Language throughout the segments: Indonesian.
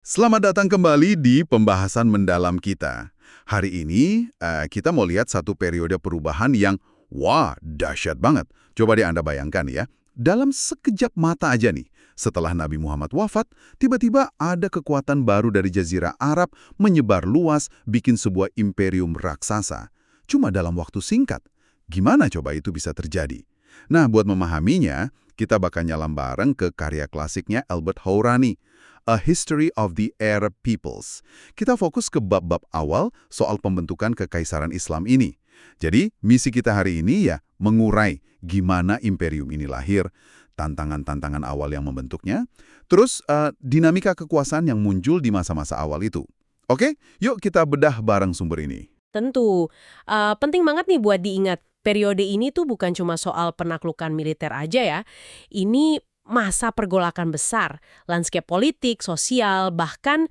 Selamat datang kembali di pembahasan mendalam kita. Hari ini kita mau lihat satu periode perubahan yang wah, dahsyat banget. Coba deh Anda bayangkan ya, dalam sekejap mata aja nih, setelah Nabi Muhammad wafat, tiba-tiba ada kekuatan baru dari Jazirah Arab menyebar luas, bikin sebuah imperium raksasa. Cuma dalam waktu singkat. Gimana coba itu bisa terjadi? Nah, buat memahaminya, kita bakal nyelam bareng ke karya klasiknya Albert Hourani, A History of the Arab Peoples. Kita fokus ke bab-bab awal soal pembentukan kekaisaran Islam ini. Jadi, misi kita hari ini ya mengurai gimana imperium ini lahir, tantangan-tantangan awal yang membentuknya, terus dinamika kekuasaan yang muncul di masa-masa awal itu. Oke, yuk kita bedah bareng sumber ini. Tentu, penting banget nih buat diingat. Periode ini tuh bukan cuma soal penaklukan militer aja ya. Ini masa pergolakan besar, landscape politik, sosial, bahkan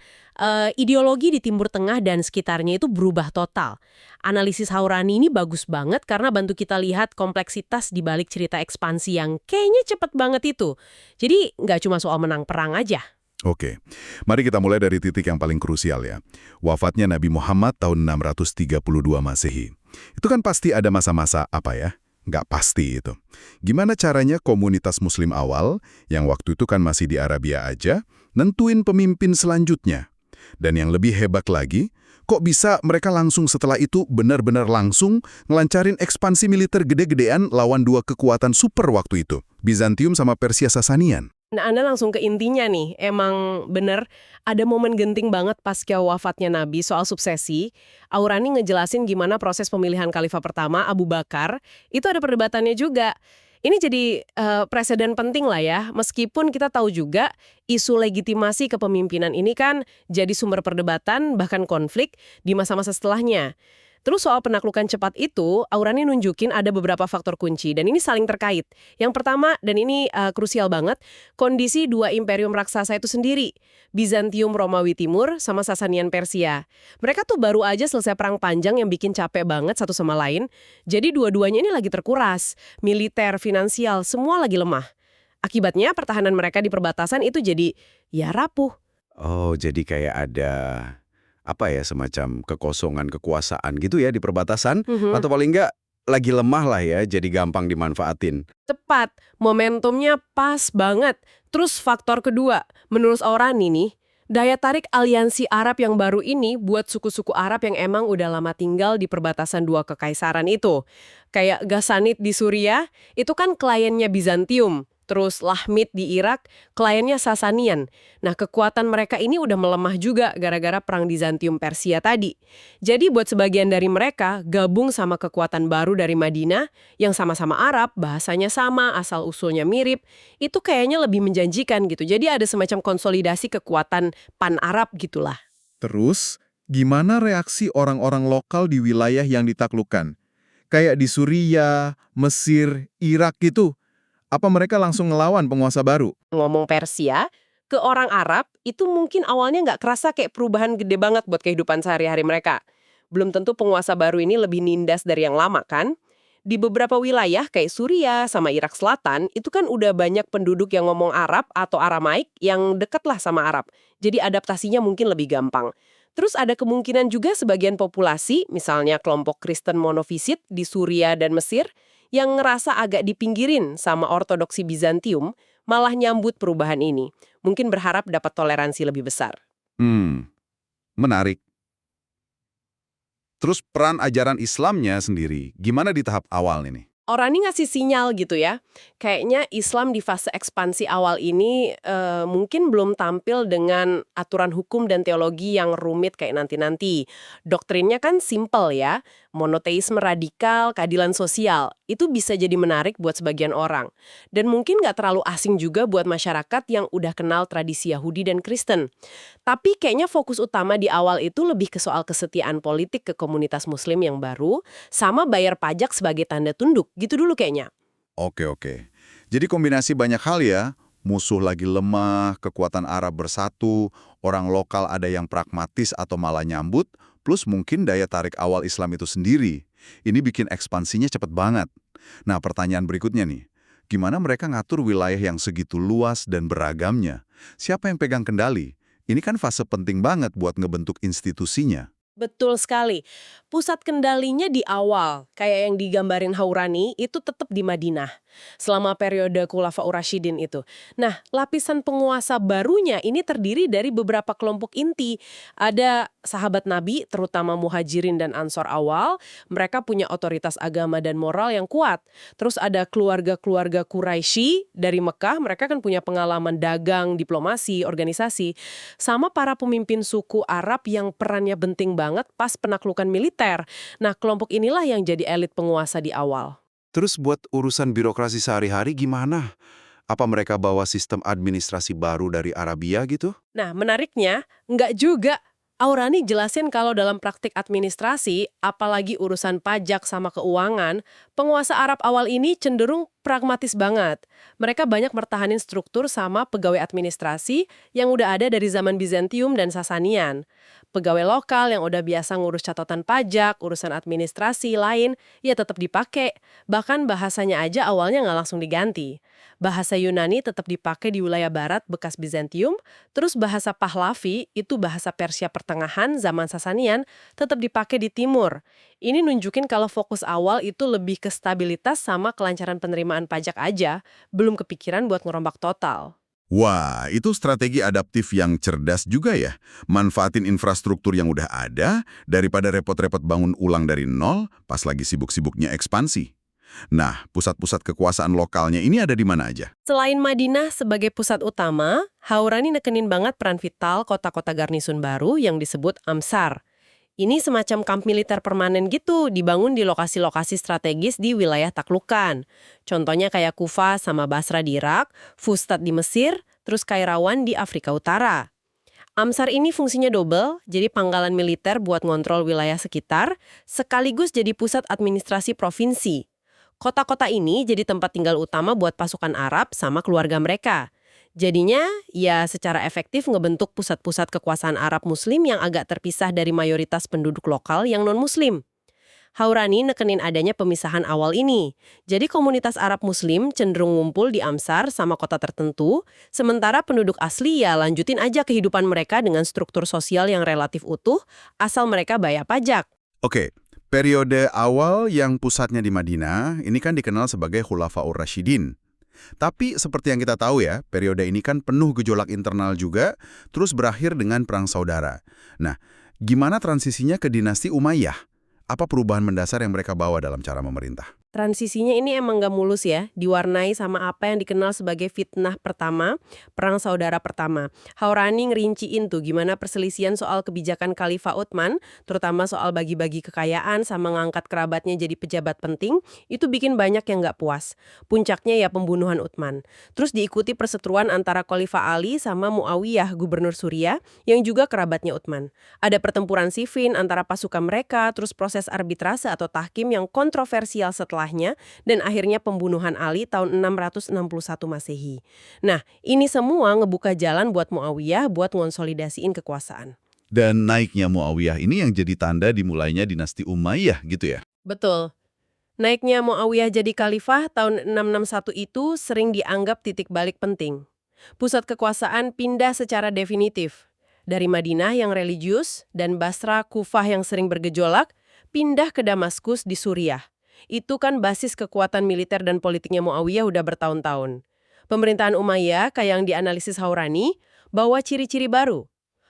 ideologi di Timur Tengah dan sekitarnya itu berubah total. Analisis Haurani ini bagus banget karena bantu kita lihat kompleksitas di balik cerita ekspansi yang kayaknya cepet banget itu. Jadi nggak cuma soal menang perang aja. Oke, mari kita mulai dari titik yang paling krusial ya. Wafatnya Nabi Muhammad tahun 632 Masehi. Itu kan pasti ada masa-masa apa ya? Nggak pasti itu. Gimana caranya komunitas muslim awal, yang waktu itu kan masih di Arabia aja, nentuin pemimpin selanjutnya? Dan yang lebih hebat lagi, kok bisa mereka langsung setelah itu benar-benar langsung ngelancarin ekspansi militer gede-gedean lawan dua kekuatan super waktu itu, Bizantium sama Persia Sasanian? Nah, Anda langsung ke intinya nih. Emang bener ada momen genting banget pasca wafatnya Nabi soal suksesi. Aurani ngejelasin gimana proses pemilihan khalifah pertama, Abu Bakar, itu ada perdebatannya juga. Ini jadi preseden penting lah ya, meskipun kita tahu juga isu legitimasi kepemimpinan ini kan jadi sumber perdebatan, bahkan konflik di masa-masa setelahnya. Terus soal penaklukan cepat itu, Aurani nunjukin ada beberapa faktor kunci, dan ini saling terkait. Yang pertama, dan ini krusial banget, kondisi dua imperium raksasa itu sendiri. Bizantium Romawi Timur sama Sasanian Persia. Mereka tuh baru aja selesai perang panjang yang bikin capek banget satu sama lain, jadi dua-duanya ini lagi terkuras. Militer, finansial, semua lagi lemah. Akibatnya pertahanan mereka di perbatasan itu jadi, ya rapuh. Oh, jadi kayak ada apa ya, semacam kekosongan kekuasaan gitu ya di perbatasan, Mhm. atau paling nggak lagi lemah lah ya, jadi gampang dimanfaatin. Tepat, momentumnya pas banget. Terus faktor kedua, menurut Aurani nih, daya tarik aliansi Arab yang baru ini buat suku-suku Arab yang emang udah lama tinggal di perbatasan dua kekaisaran itu. Kayak Ghassanid di Suriah, itu kan kliennya Bizantium. Terus Lahmid di Irak, kliennya Sasanian. Nah, kekuatan mereka ini udah melemah juga gara-gara perang Bizantium Persia tadi. Jadi buat sebagian dari mereka, gabung sama kekuatan baru dari Madinah, yang sama-sama Arab, bahasanya sama, asal-usulnya mirip, itu kayaknya lebih menjanjikan gitu. Jadi ada semacam konsolidasi kekuatan pan-Arab gitulah. Terus, gimana reaksi orang-orang lokal di wilayah yang ditaklukkan? Kayak di Suriah, Mesir, Irak gitu. Apa mereka langsung ngelawan penguasa baru? Ngomong Persia, ke orang Arab, itu mungkin awalnya nggak kerasa kayak perubahan gede banget buat kehidupan sehari-hari mereka. Belum tentu penguasa baru ini lebih nindas dari yang lama kan? Di beberapa wilayah kayak Suriah sama Irak Selatan, itu kan udah banyak penduduk yang ngomong Arab atau Aramaik yang deket lah sama Arab. Jadi adaptasinya mungkin lebih gampang. Terus ada kemungkinan juga sebagian populasi, misalnya kelompok Kristen monofisit di Suriah dan Mesir, yang ngerasa agak dipinggirin sama ortodoksi Bizantium, malah nyambut perubahan ini. Mungkin berharap dapat toleransi lebih besar. Menarik. Terus peran ajaran Islamnya sendiri, gimana di tahap awal ini? Orang ini ngasih sinyal gitu ya. Kayaknya Islam di fase ekspansi awal ini mungkin belum tampil dengan aturan hukum dan teologi yang rumit kayak nanti-nanti. Doktrinnya kan simple ya. Monoteisme radikal, keadilan sosial. Itu bisa jadi menarik buat sebagian orang. Dan mungkin nggak terlalu asing juga buat masyarakat yang udah kenal tradisi Yahudi dan Kristen. Tapi kayaknya fokus utama di awal itu lebih ke soal kesetiaan politik ke komunitas muslim yang baru, sama bayar pajak sebagai tanda tunduk, gitu dulu kayaknya. Oke. Jadi kombinasi banyak hal ya, musuh lagi lemah, kekuatan Arab bersatu, orang lokal ada yang pragmatis atau malah nyambut, plus mungkin daya tarik awal Islam itu sendiri. Ini bikin ekspansinya cepet banget. Nah, pertanyaan berikutnya nih, gimana mereka ngatur wilayah yang segitu luas dan beragamnya? Siapa yang pegang kendali? Ini kan fase penting banget buat ngebentuk institusinya. Betul sekali. Pusat kendalinya di awal, kayak yang digambarin Haurani, itu tetap di Madinah. Selama periode Khulafaur Rasyidin itu. Nah, lapisan penguasa barunya ini terdiri dari beberapa kelompok inti. Ada sahabat Nabi, terutama Muhajirin dan Ansor awal. Mereka punya otoritas agama dan moral yang kuat. Terus ada keluarga-keluarga Quraisy dari Mekah. Mereka kan punya pengalaman dagang, diplomasi, organisasi. Sama para pemimpin suku Arab yang perannya penting banget pas penaklukan militer. Nah, kelompok inilah yang jadi elit penguasa di awal. Terus buat urusan birokrasi sehari-hari gimana? Apa mereka bawa sistem administrasi baru dari Arabia gitu? Nah, menariknya, nggak juga. Aurani jelasin kalau dalam praktik administrasi, apalagi urusan pajak sama keuangan, penguasa Arab awal ini cenderung pragmatis banget. Mereka banyak mertahanin struktur sama pegawai administrasi yang udah ada dari zaman Bizantium dan Sasanian. Pegawai lokal yang udah biasa ngurus catatan pajak, urusan administrasi lain, ya tetap dipakai. Bahkan bahasanya aja awalnya nggak langsung diganti. Bahasa Yunani tetap dipakai di wilayah barat bekas Bizantium, terus bahasa Pahlavi, itu bahasa Persia pertengahan zaman Sasanian, tetap dipakai di timur. Ini nunjukin kalau fokus awal itu lebih ke stabilitas sama kelancaran penerimaan pajak aja, belum kepikiran buat ngerombak total. Wah, itu strategi adaptif yang cerdas juga ya. Manfaatin infrastruktur yang udah ada daripada repot-repot bangun ulang dari nol pas lagi sibuk-sibuknya ekspansi. Nah, pusat-pusat kekuasaan lokalnya ini ada di mana aja? Selain Madinah sebagai pusat utama, Haurani nekenin banget peran vital kota-kota garnisun baru yang disebut Amsar. Ini semacam kamp militer permanen gitu, dibangun di lokasi-lokasi strategis di wilayah taklukan. Contohnya kayak Kufa sama Basra di Irak, Fustat di Mesir, terus Kairawan di Afrika Utara. Amsar ini fungsinya double, jadi pangkalan militer buat ngontrol wilayah sekitar, sekaligus jadi pusat administrasi provinsi. Kota-kota ini jadi tempat tinggal utama buat pasukan Arab sama keluarga mereka. Jadinya, ya secara efektif ngebentuk pusat-pusat kekuasaan Arab Muslim yang agak terpisah dari mayoritas penduduk lokal yang non-Muslim. Haurani nekenin adanya pemisahan awal ini. Jadi komunitas Arab Muslim cenderung ngumpul di Amsar sama kota tertentu, sementara penduduk asli ya lanjutin aja kehidupan mereka dengan struktur sosial yang relatif utuh, asal mereka bayar pajak. Oke, periode awal yang pusatnya di Madinah, ini kan dikenal sebagai Khulafaur Rasyidin. Tapi seperti yang kita tahu ya, periode ini kan penuh gejolak internal juga, terus berakhir dengan Perang Saudara. Nah, gimana transisinya ke dinasti Umayyah? Apa perubahan mendasar yang mereka bawa dalam cara memerintah? Transisinya ini emang gak mulus ya, diwarnai sama apa yang dikenal sebagai fitnah pertama, Perang Saudara Pertama. Haurani ngerinciin tuh gimana perselisihan soal kebijakan Khalifah Utsman, terutama soal bagi-bagi kekayaan sama ngangkat kerabatnya jadi pejabat penting, itu bikin banyak yang gak puas. Puncaknya ya pembunuhan Utsman. Terus diikuti perseteruan antara Khalifah Ali sama Muawiyah, gubernur Suriah, yang juga kerabatnya Utsman. Ada pertempuran Siffin antara pasukan mereka, terus proses arbitrase atau tahkim yang kontroversial setelahnya, dan akhirnya pembunuhan Ali tahun 661 Masehi. Nah, ini semua ngebuka jalan buat Muawiyah buat ngonsolidasiin kekuasaan. Dan naiknya Muawiyah ini yang jadi tanda dimulainya dinasti Umayyah gitu ya? Betul. Naiknya Muawiyah jadi khalifah tahun 661 itu sering dianggap titik balik penting. Pusat kekuasaan pindah secara definitif. Dari Madinah yang religius dan Basra Kufah yang sering bergejolak, pindah ke Damaskus di Suriah. Itu kan basis kekuatan militer dan politiknya Muawiyah udah bertahun-tahun. Pemerintahan Umayyah, kayak yang dianalisis Haurani, bawa ciri-ciri baru.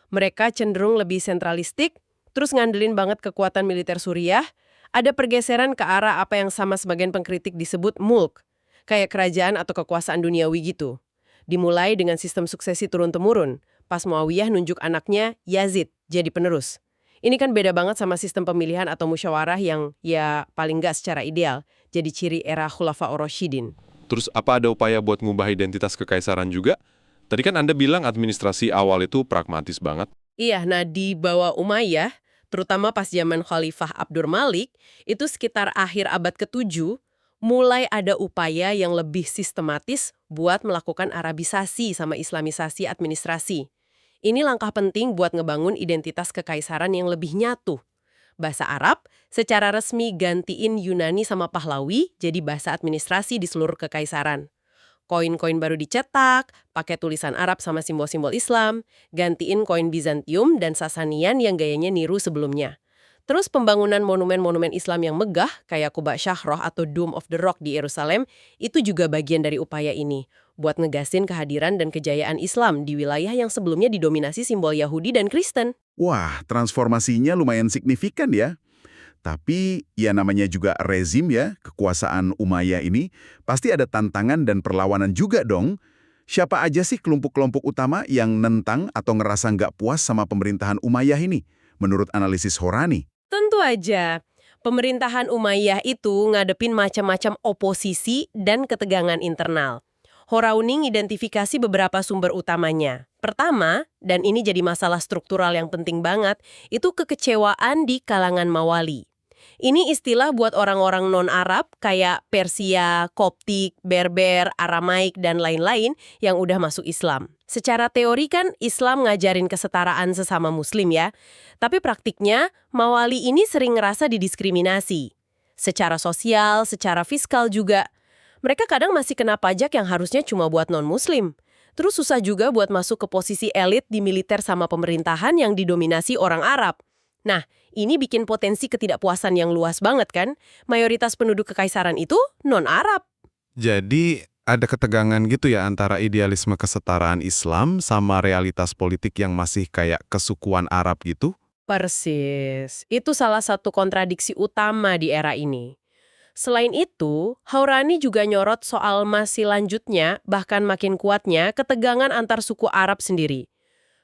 Mereka cenderung lebih sentralistik, terus ngandelin banget kekuatan militer Suriah, ada pergeseran ke arah apa yang sama sebagian pengkritik disebut mulk, kayak kerajaan atau kekuasaan duniawi gitu. Dimulai dengan sistem suksesi turun-temurun, pas Muawiyah nunjuk anaknya Yazid jadi penerus. Ini kan beda banget sama sistem pemilihan atau musyawarah yang ya paling nggak secara ideal, jadi ciri era Khulafaur Rasyidin. Terus apa ada upaya buat ngubah identitas kekaisaran juga? Tadi kan Anda bilang administrasi awal itu pragmatis banget. Iya, nah di bawah Umayyah, terutama pas zaman Khalifah Abdur Malik, itu sekitar akhir abad ke-7, mulai ada upaya yang lebih sistematis buat melakukan Arabisasi sama Islamisasi administrasi. Ini langkah penting buat ngebangun identitas kekaisaran yang lebih nyatu. Bahasa Arab secara resmi gantiin Yunani sama Pahlawi jadi bahasa administrasi di seluruh kekaisaran. Koin-koin baru dicetak, pakai tulisan Arab sama simbol-simbol Islam, gantiin koin Bizantium dan Sasanian yang gayanya niru sebelumnya. Terus pembangunan monumen-monumen Islam yang megah, kayak Quba Shahroh atau Dome of the Rock di Yerusalem, itu juga bagian dari upaya ini, buat ngegasin kehadiran dan kejayaan Islam di wilayah yang sebelumnya didominasi simbol Yahudi dan Kristen. Wah, transformasinya lumayan signifikan ya. Tapi ya namanya juga rezim ya, kekuasaan Umayyah ini, pasti ada tantangan dan perlawanan juga dong. Siapa aja sih kelompok-kelompok utama yang nentang atau ngerasa nggak puas sama pemerintahan Umayyah ini, menurut analisis Horani? Tentu aja, pemerintahan Umayyah itu ngadepin macam-macam oposisi dan ketegangan internal. Horauni ngidentifikasi beberapa sumber utamanya. Pertama, dan ini jadi masalah struktural yang penting banget, itu kekecewaan di kalangan Mawali. Ini istilah buat orang-orang non-Arab kayak Persia, Koptik, Berber, Aramaik, dan lain-lain yang udah masuk Islam. Secara teori kan Islam ngajarin kesetaraan sesama Muslim ya. Tapi praktiknya, Mawali ini sering ngerasa didiskriminasi. Secara sosial, secara fiskal juga. Mereka kadang masih kena pajak yang harusnya cuma buat non-Muslim. Terus susah juga buat masuk ke posisi elit di militer sama pemerintahan yang didominasi orang Arab. Nah, ini bikin potensi ketidakpuasan yang luas banget kan? Mayoritas penduduk kekaisaran itu non-Arab. Jadi ada ketegangan gitu ya antara idealisme kesetaraan Islam sama realitas politik yang masih kayak kesukuan Arab gitu? Persis. Itu salah satu kontradiksi utama di era ini. Selain itu, Haurani juga nyorot soal masih lanjutnya, bahkan makin kuatnya, ketegangan antar suku Arab sendiri.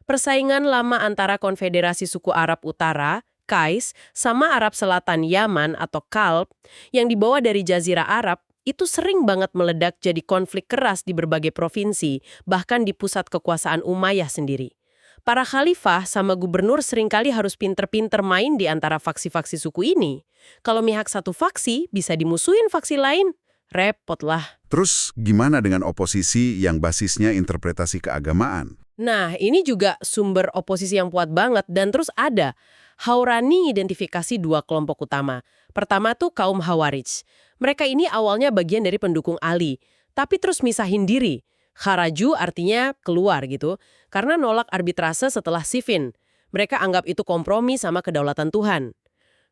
Persaingan lama antara Konfederasi Suku Arab Utara, Kais, sama Arab Selatan Yaman atau Kalb, yang dibawa dari Jazirah Arab, itu sering banget meledak jadi konflik keras di berbagai provinsi, bahkan di pusat kekuasaan Umayyah sendiri. Para khalifah sama gubernur seringkali harus pinter-pinter main di antara faksi-faksi suku ini. Kalau mihak satu faksi, bisa dimusuhin faksi lain. Repot lah. Terus gimana dengan oposisi yang basisnya interpretasi keagamaan? Nah, ini juga sumber oposisi yang kuat banget dan terus ada. Haurani identifikasi dua kelompok utama. Pertama tuh kaum Khawarij. Mereka ini awalnya bagian dari pendukung Ali, tapi terus misahin diri. Kharaju artinya keluar gitu, karena nolak arbitrase setelah Siffin. Mereka anggap itu kompromi sama kedaulatan Tuhan.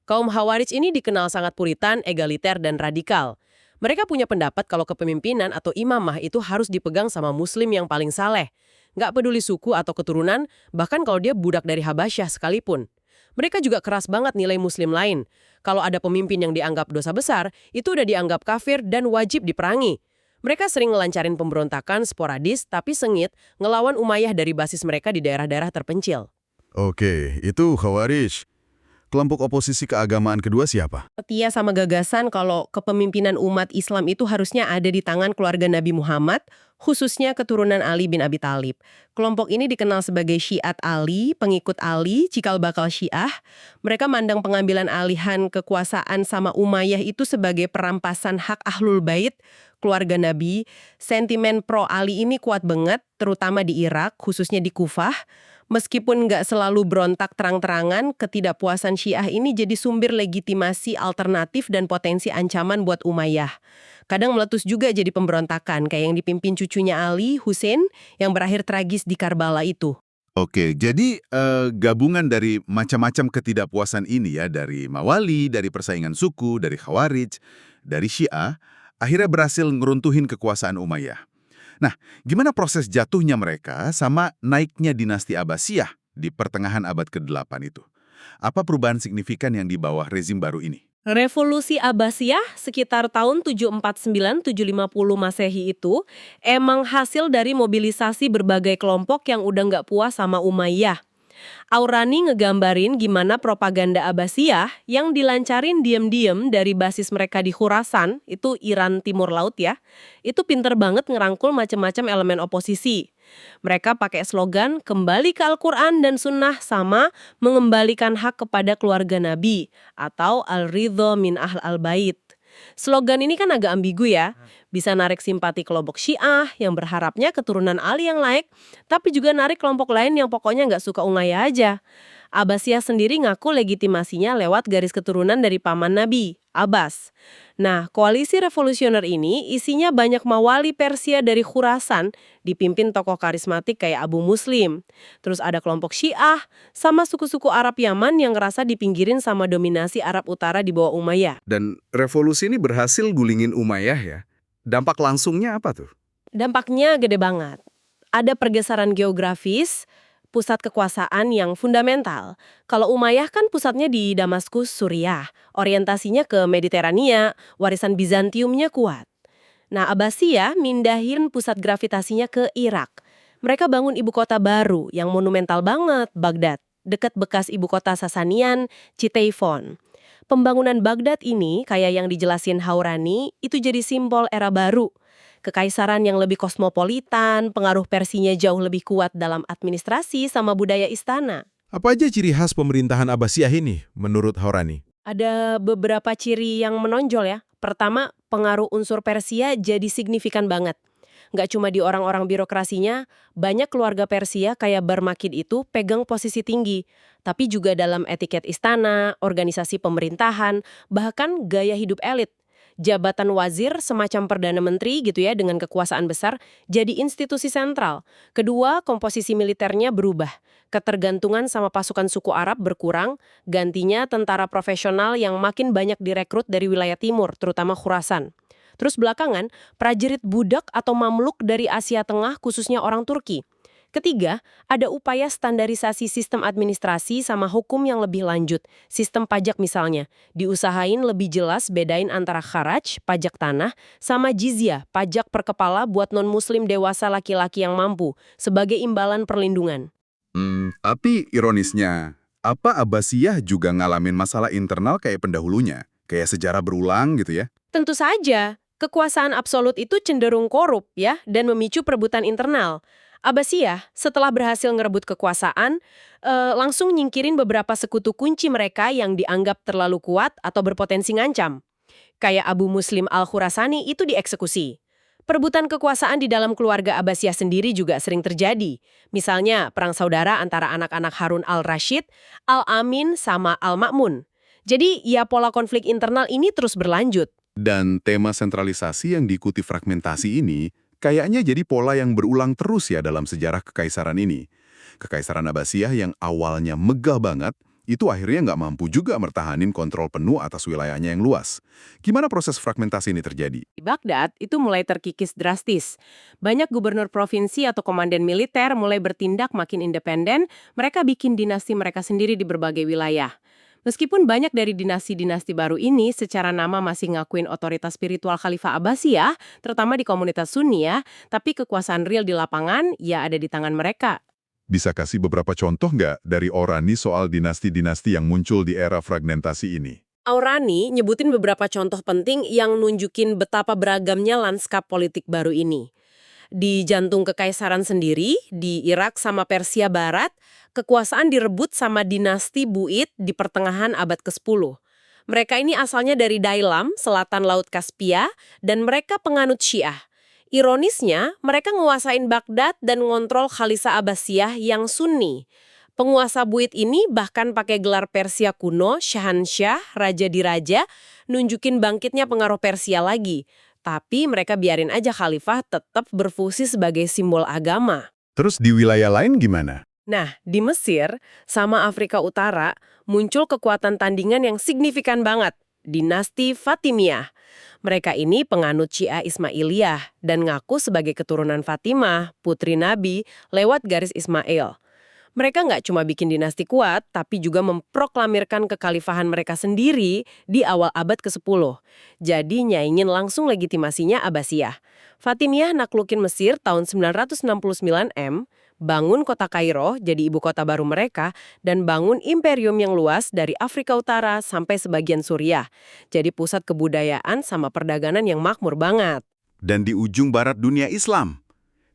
Kaum Khawarij ini dikenal sangat puritan, egaliter, dan radikal. Mereka punya pendapat kalau kepemimpinan atau imamah itu harus dipegang sama muslim yang paling saleh. Nggak peduli suku atau keturunan, bahkan kalau dia budak dari Habasyah sekalipun. Mereka juga keras banget nilai muslim lain. Kalau ada pemimpin yang dianggap dosa besar, itu udah dianggap kafir dan wajib diperangi. Mereka sering ngelancarin pemberontakan sporadis tapi sengit ngelawan Umayyah dari basis mereka di daerah-daerah terpencil. Oke, itu Khawarij. Kelompok oposisi keagamaan kedua siapa? Setia sama gagasan kalau kepemimpinan umat Islam itu harusnya ada di tangan keluarga Nabi Muhammad, khususnya keturunan Ali bin Abi Thalib. Kelompok ini dikenal sebagai Syiat Ali, pengikut Ali, cikal bakal Syiah. Mereka mandang pengambilan alihan kekuasaan sama Umayyah itu sebagai perampasan hak Ahlul Bait, keluarga Nabi. Sentimen pro Ali ini kuat banget, terutama di Irak, khususnya di Kufah. Meskipun nggak selalu berontak terang-terangan, ketidakpuasan Syiah ini jadi sumber legitimasi alternatif dan potensi ancaman buat Umayyah. Kadang meletus juga jadi pemberontakan, kayak yang dipimpin cucunya Ali, Hussein, yang berakhir tragis di Karbala itu. Oke, jadi gabungan dari macam-macam ketidakpuasan ini ya, dari Mawali, dari persaingan suku, dari Khawarij, dari Syiah, akhirnya berhasil ngeruntuhin kekuasaan Umayyah. Nah, gimana proses jatuhnya mereka sama naiknya dinasti Abbasiyah di pertengahan abad ke-8 itu? Apa perubahan signifikan yang di bawah rezim baru ini? Revolusi Abbasiyah sekitar tahun 749-750 Masehi itu emang hasil dari mobilisasi berbagai kelompok yang udah nggak puas sama Umayyah. Aurani ngegambarin gimana propaganda Abbasiyah yang dilancarin diem-diem dari basis mereka di Khurasan, itu Iran Timur Laut ya, itu pinter banget ngerangkul macam-macam elemen oposisi. Mereka pakai slogan kembali ke Al-Quran dan Sunnah sama mengembalikan hak kepada keluarga Nabi atau Al-Ridho min Ahl Bait. Slogan ini kan agak ambigu ya, bisa narik simpati kelompok Syiah yang berharapnya keturunan Ali yang laik, tapi juga narik kelompok lain yang pokoknya nggak suka Umayyah aja. Abbasiyah sendiri ngaku legitimasinya lewat garis keturunan dari paman Nabi, Abbas. Nah, koalisi revolusioner ini isinya banyak mawali Persia dari Khurasan, dipimpin tokoh karismatik kayak Abu Muslim. Terus ada kelompok Syiah, sama suku-suku Arab Yaman yang ngerasa dipinggirin sama dominasi Arab Utara di bawah Umayyah. Dan revolusi ini berhasil gulingin Umayyah ya. Dampak langsungnya apa tuh? Dampaknya gede banget. Ada pergeseran geografis, pusat kekuasaan yang fundamental. Kalau Umayyah kan pusatnya di Damaskus, Suriah. Orientasinya ke Mediterania, warisan Bizantiumnya kuat. Nah, Abbasiyah mindahin pusat gravitasinya ke Irak. Mereka bangun ibu kota baru yang monumental banget, Baghdad. Dekat bekas ibu kota Sasanian, Ctesiphon. Pembangunan Baghdad ini, kayak yang dijelasin Haurani, itu jadi simbol era baru. Kekaisaran yang lebih kosmopolitan, pengaruh Persinya jauh lebih kuat dalam administrasi sama budaya istana. Apa aja ciri khas pemerintahan Abbasiyah ini menurut Haurani? Ada beberapa ciri yang menonjol ya. Pertama, pengaruh unsur Persia jadi signifikan banget. Nggak cuma di orang-orang birokrasinya, banyak keluarga Persia kayak Barmakid itu pegang posisi tinggi. Tapi juga dalam etiket istana, organisasi pemerintahan, bahkan gaya hidup elit. Jabatan wazir semacam perdana menteri gitu ya dengan kekuasaan besar jadi institusi sentral. Kedua, komposisi militernya berubah. Ketergantungan sama pasukan suku Arab berkurang, gantinya tentara profesional yang makin banyak direkrut dari wilayah timur, terutama Khurasan. Terus belakangan, prajurit budak atau mamluk dari Asia Tengah khususnya orang Turki. Ketiga, ada upaya standarisasi sistem administrasi sama hukum yang lebih lanjut. Sistem pajak misalnya, diusahain lebih jelas bedain antara kharaj, pajak tanah, sama jizyah, pajak per kepala buat non-muslim dewasa laki-laki yang mampu, sebagai imbalan perlindungan. Tapi ironisnya, apa Abbasiyah juga ngalamin masalah internal kayak pendahulunya? Kayak sejarah berulang gitu ya? Tentu saja, kekuasaan absolut itu cenderung korup ya, dan memicu perebutan internal. Abbasiyah setelah berhasil ngerebut kekuasaan, langsung nyingkirin beberapa sekutu kunci mereka yang dianggap terlalu kuat atau berpotensi ngancam. Kayak Abu Muslim al-Khurasani itu dieksekusi. Perebutan kekuasaan di dalam keluarga Abbasiyah sendiri juga sering terjadi. Misalnya perang saudara antara anak-anak Harun al-Rashid, al-Amin sama al-Ma'mun. Jadi ya pola konflik internal ini terus berlanjut. Dan tema sentralisasi yang diikuti fragmentasi ini kayaknya jadi pola yang berulang terus ya dalam sejarah kekaisaran ini. Kekaisaran Abbasiyah yang awalnya megah banget, itu akhirnya nggak mampu juga mertahanin kontrol penuh atas wilayahnya yang luas. Gimana proses fragmentasi ini terjadi? Di Baghdad itu mulai terkikis drastis. Banyak gubernur provinsi atau komandan militer mulai bertindak makin independen, mereka bikin dinasti mereka sendiri di berbagai wilayah. Meskipun banyak dari dinasti-dinasti baru ini secara nama masih ngakuin otoritas spiritual Khalifah Abbasiyah, terutama di komunitas Sunni ya, tapi kekuasaan real di lapangan ya ada di tangan mereka. Bisa kasih beberapa contoh nggak dari Orani soal dinasti-dinasti yang muncul di era fragmentasi ini? Aurani nyebutin beberapa contoh penting yang nunjukin betapa beragamnya lanskap politik baru ini. Di jantung kekaisaran sendiri, di Irak sama Persia Barat, kekuasaan direbut sama dinasti Buid di pertengahan abad ke-10. Mereka ini asalnya dari Dailam, selatan Laut Kaspia, dan mereka penganut Syiah. Ironisnya, mereka nguasain Baghdad dan ngontrol Khalifah Abbasiyah yang Sunni. Penguasa Buid ini bahkan pakai gelar Persia kuno, Syahansyah, Raja di Raja, nunjukin bangkitnya pengaruh Persia lagi. Tapi mereka biarin aja khalifah tetap berfungsi sebagai simbol agama. Terus di wilayah lain gimana? Nah, di Mesir sama Afrika Utara muncul kekuatan tandingan yang signifikan banget. Dinasti Fatimiyah. Mereka ini penganut Syiah Ismailiyah dan ngaku sebagai keturunan Fatimah, putri Nabi, lewat garis Ismail. Mereka nggak cuma bikin dinasti kuat, tapi juga memproklamirkan kekhalifahan mereka sendiri di awal abad ke-10. Jadi nyaingin langsung legitimasinya Abbasiyah. Fatimiyah naklukin Mesir tahun 969 M, bangun kota Kairo jadi ibu kota baru mereka, dan bangun imperium yang luas dari Afrika Utara sampai sebagian Suriah. Jadi pusat kebudayaan sama perdagangan yang makmur banget. Dan di ujung barat dunia Islam,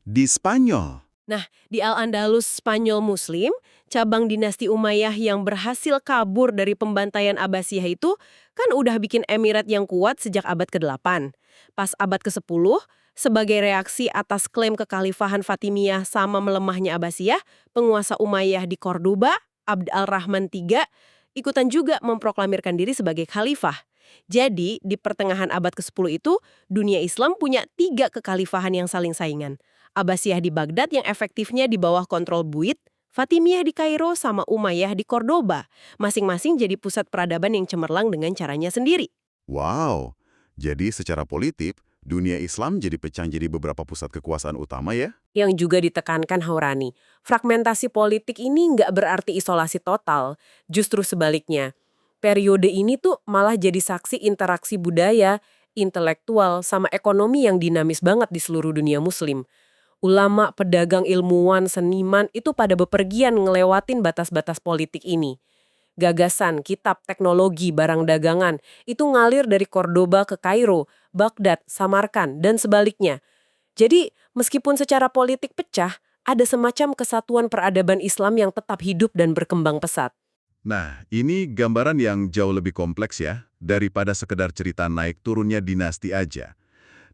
di Spanyol. Nah, di Al-Andalus Spanyol Muslim, cabang dinasti Umayyah yang berhasil kabur dari pembantaian Abbasiyah itu kan udah bikin emirat yang kuat sejak abad ke-8. Pas abad ke-10, sebagai reaksi atas klaim kekhalifahan Fatimiyah sama melemahnya Abbasiyah, penguasa Umayyah di Cordoba Abd al-Rahman III ikutan juga memproklamirkan diri sebagai khalifah. Jadi, di pertengahan abad ke-10 itu, dunia Islam punya 3 kekhalifahan yang saling saingan. Abbasiyah di Baghdad yang efektifnya di bawah kontrol Buit, Fatimiyah di Kairo, sama Umayyah di Cordoba. Masing-masing jadi pusat peradaban yang cemerlang dengan caranya sendiri. Wow, jadi secara politik, dunia Islam jadi pecah jadi beberapa pusat kekuasaan utama ya? Yang juga ditekankan Haurani, fragmentasi politik ini nggak berarti isolasi total, justru sebaliknya. Periode ini tuh malah jadi saksi interaksi budaya, intelektual, sama ekonomi yang dinamis banget di seluruh dunia muslim. Ulama, pedagang, ilmuwan, seniman itu pada bepergian ngelewatin batas-batas politik ini. Gagasan, kitab, teknologi, barang dagangan itu ngalir dari Cordoba ke Kairo, Baghdad, Samarkand, dan sebaliknya. Jadi, meskipun secara politik pecah, ada semacam kesatuan peradaban Islam yang tetap hidup dan berkembang pesat. Nah, ini gambaran yang jauh lebih kompleks ya, daripada sekedar cerita naik turunnya dinasti aja.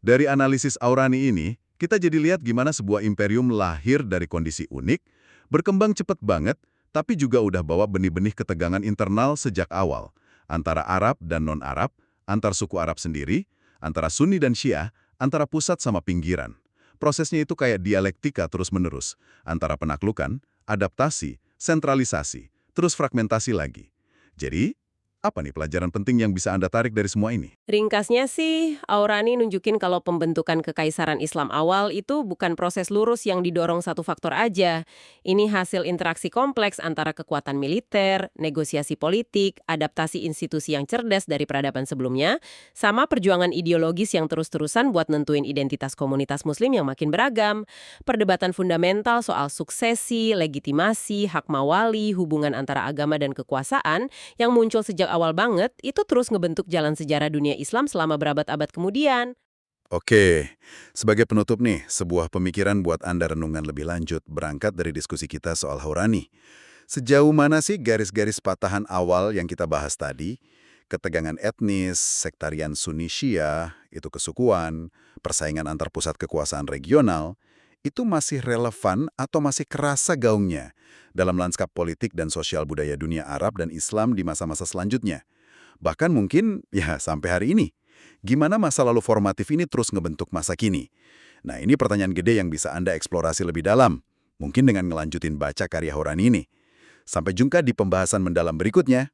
Dari analisis Aurani ini, kita jadi lihat gimana sebuah imperium lahir dari kondisi unik, berkembang cepat banget, tapi juga udah bawa benih-benih ketegangan internal sejak awal, antara Arab dan non-Arab, antar suku Arab sendiri, antara Sunni dan Syiah, antara pusat sama pinggiran. Prosesnya itu kayak dialektika terus-menerus, antara penaklukan, adaptasi, sentralisasi, terus fragmentasi lagi. Jadi, apa nih pelajaran penting yang bisa Anda tarik dari semua ini? Ringkasnya sih, Aurani nunjukin kalau pembentukan kekaisaran Islam awal itu bukan proses lurus yang didorong satu faktor aja. Ini hasil interaksi kompleks antara kekuatan militer, negosiasi politik, adaptasi institusi yang cerdas dari peradaban sebelumnya, sama perjuangan ideologis yang terus-terusan buat nentuin identitas komunitas muslim yang makin beragam. Perdebatan fundamental soal suksesi, legitimasi, hak mawali, hubungan antara agama dan kekuasaan yang muncul sejak awal banget, itu terus ngebentuk jalan sejarah dunia Islam selama berabad-abad kemudian. Oke, sebagai penutup nih, sebuah pemikiran buat Anda renungan lebih lanjut berangkat dari diskusi kita soal Haurani. Sejauh mana sih garis-garis patahan awal yang kita bahas tadi? Ketegangan etnis, sektarian Sunni Syiah, itu kesukuan, persaingan antar pusat kekuasaan regional, itu masih relevan atau masih kerasa gaungnya dalam lanskap politik dan sosial budaya dunia Arab dan Islam di masa-masa selanjutnya. Bahkan mungkin ya sampai hari ini. Gimana masa lalu formatif ini terus ngebentuk masa kini? Nah, ini pertanyaan gede yang bisa Anda eksplorasi lebih dalam. Mungkin dengan ngelanjutin baca karya Haurani ini. Sampai jumpa di pembahasan mendalam berikutnya.